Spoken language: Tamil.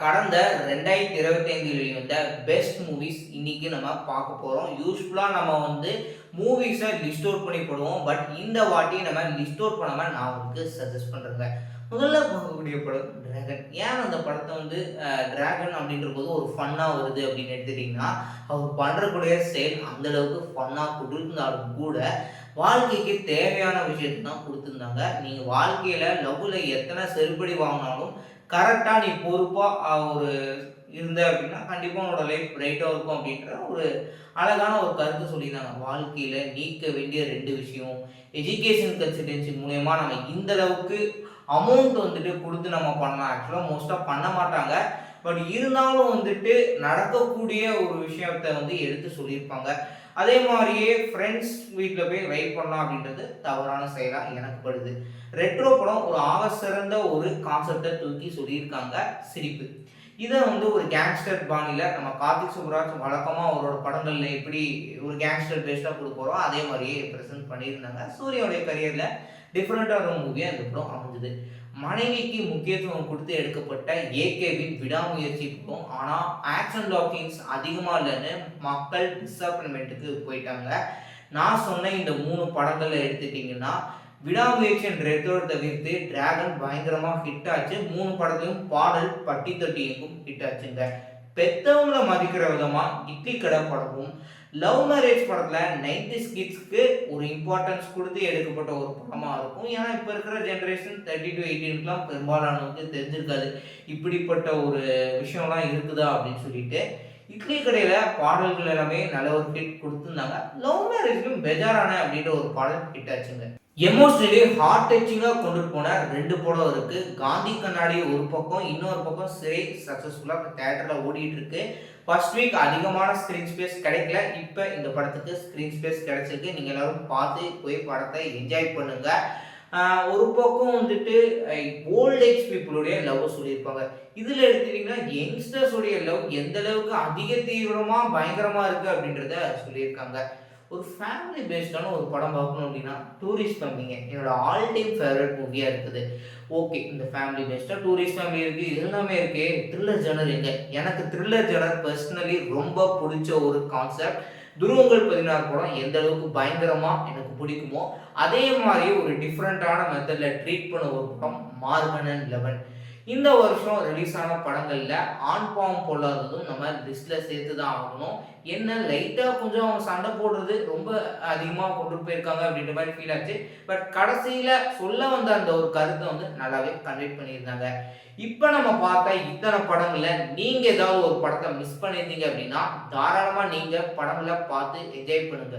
கடந்த 2025 வெளிவந்த பெஸ்ட் மூவிஸ் இன்னைக்கு நம்ம பார்க்க போறோம். யூசுவலா நம்ம மூவிஸ லிஸ்ட் அவுட் பண்ணி போடுவோம். பட் இந்த வாட்டி நம்ம லிஸ்ட் அவுட் பண்ணாம நான் உங்களுக்கு சஜெஸ்ட் பண்றேங்க. முதல்ல பார்க்கக்கூடிய படம் டிராகன். ஏன் அந்த படத்த டிராகன் அப்படின்ற போது ஒரு ஃபன்னா வருது அப்படின்னு எடுத்துட்டீங்கன்னா, அவர் பண்றக்கூடிய செயல் அந்த அளவுக்கு ஃபன்னா குடுத்திருந்தாலும் கூட, வாழ்க்கைக்கு தேவையான விஷயத்த தான் குடுத்திருந்தாங்க. நீங்க வாழ்க்கையில லவ்வுல எத்தன செருப்படி வாங்குனாலும் கரெக்டா நீ பொறுப்பா ஒரு இருந்த அப்படின்னா கண்டிப்பா உன்னோட லைஃப் பிரைட்டா இருக்கும் அப்படின்ற ஒரு அழகான ஒரு கருத்து சொல்லியிருந்தாங்க. வாழ்க்கையில நீக்க வேண்டிய 2 விஷயம். எஜுகேஷன் கன்சல்டன்சி மூலியமா நம்ம இந்த அளவுக்கு அமௌண்ட் குடுத்து நம்ம பண்ணலாம். ஆக்சுவலா மோஸ்ட்டா பண்ண மாட்டாங்க. பட் இருந்தாலும் நடக்கக்கூடிய ஒரு விஷயத்த எடுத்து சொல்லியிருப்பாங்க. அதே மாரியே ஃப்ரெண்ட்ஸ் வீட்ல போய் வெயிட் பண்ணலாம் அப்படின்றது தவறான செயலா எனக்கு படுது. ரெட்ரோ படம் ஒரு ஆக சிறந்த ஒரு கான்செப்ட்ட தூக்கி சொல்லியிருக்காங்க. சிரிப்பு. இத ஒரு கேங்ஸ்டர் பாணியில நம்ம கார்த்திக் சுப்புராஜ் வழக்கமா அவரோட படங்கள்ல எப்படி ஒரு கேங்ஸ்டர் பேஸ்டா குடுப்பாரோ, அதே மாரியே பிரசன்ட் பண்ணியிருந்தாங்க. சூர்யாவுடைய கரியர்ல டிஃபரண்டான மூவியா இந்த படம் அமைஞ்சது. மனைவிக்கு முக்கியத்துவம் குடுத்து எடுக்கப்பட்ட ஏகேவின் விடாமுயற்சி படம். ஆனா, ஆக்ஷன் டாக்கிங்ஸ் அதிகமா இல்லன்னு மக்கள் டிசப்பாயின்ட்மென்ட்க்கு போயிட்டாங்க. நான் சொன்ன இந்த 3 படங்கள்ல எடுத்துட்டீங்கன்னா, விடாமுயற்சி என்ற ரெட்ரோட தவிர்த்து டிராகன் பயங்கரமா ஹிட் ஆச்சு. 3 படத்தையும் பாடல் பட்டி தொட்டி எங்கும் ஹிட் ஆச்சுங்க. பெத்தவங்கள மதிக்கிற விதமா இட்லி கடை படமும், லவ் மேரேஜ் படத்துல 90s கிட்ஸ்க்கு ஒரு இம்பார்ட்டன்ஸ் குடுத்து எடுக்கப்பட்ட ஒரு படமா இருக்கும். ஏன்னா, இப்ப இருக்கிற ஜெனரேஷன் 30 to 18க்குலாம் பெரும்பாலானவங்களுக்கு தெரிஞ்சிருக்காது. இப்படிப்பட்ட ஒரு விஷயம்லாம் இருக்குதா அப்படின்னு சொல்லிட்டு. இட்லி கடையில பாடல்கள் எல்லாமே நல்ல ஒரு ஹிட் குடுத்திருந்தாங்க. லவ் மேரேஜ்லயும் பெஜாரான அப்படின்ற ஒரு பாடல் ஹிட் ஆச்சுங்க. எமோஷனலி ஹார்ட் டச்சிங்கா கொண்டுட்டு போன 2 படம் இருக்கு. காந்தி கண்ணாடி ஒரு பக்கம், இன்னொரு பக்கம் சிறை சக்சஸ்ஃபுல்லா தியேட்டர்ல ஓடிட்டு இருக்கு. ஃபர்ஸ்ட் வீக் அதிகமான ஸ்கிரீன் ஸ்பேஸ் கிடைக்கல. இப்ப இந்த படத்துக்கு ஸ்கிரீன் ஸ்பேஸ் கிடைச்சிருக்கு. நீங்க எல்லாரும் பார்த்து போய் படத்தை என்ஜாய் பண்ணுங்க. ஒரு பக்கம் ஓல்ட் ஏஜ் பீப்புளுடைய லவ் சொல்லியிருப்பாங்க. இதுல எடுத்துட்டீங்கன்னா யங்ஸ்டர்ஸ் உடைய லவ் எந்த அளவுக்கு அதிக தீவிரமா பயங்கரமா இருக்கு அப்படின்றத சொல்லியிருக்காங்க. ஒரு ஃபேமிலி பேஸ்டான ஒரு படம் பார்க்கணும் அப்படின்னா டூரிஸ்ட் ஃபேமிலிங்க என்னோட ஆல் டைம் ஃபேவரட் மூவியா இருக்குது. ஓகே, இந்த ஃபேமிலி பேஸ்டா டூரிஸ்ட் ஃபேமிலி இருக்கு, இது எல்லாமே இருக்கு. த்ரில்லர் ஜானர் எங்க? எனக்கு த்ரில்லர் ஜானர் பர்சனலி ரொம்ப பிடிச்ச ஒரு கான்செப்ட். துருவங்கள் 16 படம் எந்த அளவுக்கு பயங்கரமா எனக்கு பிடிக்குமோ, அதே மாதிரி ஒரு டிஃப்ரெண்டான மெத்தட்ல ட்ரீட் பண்ண ஒரு படம் மார்கன் 11. இந்த வருஷம் ரிலீஸ் ஆன படங்கள்ல ஆண் பாவம் பொல்லாததும் நம்ம லிஸ்ட்ல சேர்த்து தான் ஆகணும். என்ன லைட்டா கொஞ்சம் அவங்க சண்டை போடுறது ரொம்ப அதிகமா கொண்டு போயிருக்காங்க அப்படின்ற மாதிரி ஃபீல் ஆச்சு. பட் கடைசியில சொல்ல வந்த அந்த ஒரு கருத்தை நல்லாவே கன்வே பண்ணியிருந்தாங்க. இப்ப நம்ம பார்த்த இத்தனை படங்கள்ல நீங்க ஏதாவது ஒரு படத்தை மிஸ் பண்ணியிருந்தீங்க அப்படின்னா தாராளமா நீங்க படங்களை பார்த்து என்ஜாய் பண்ணுங்க.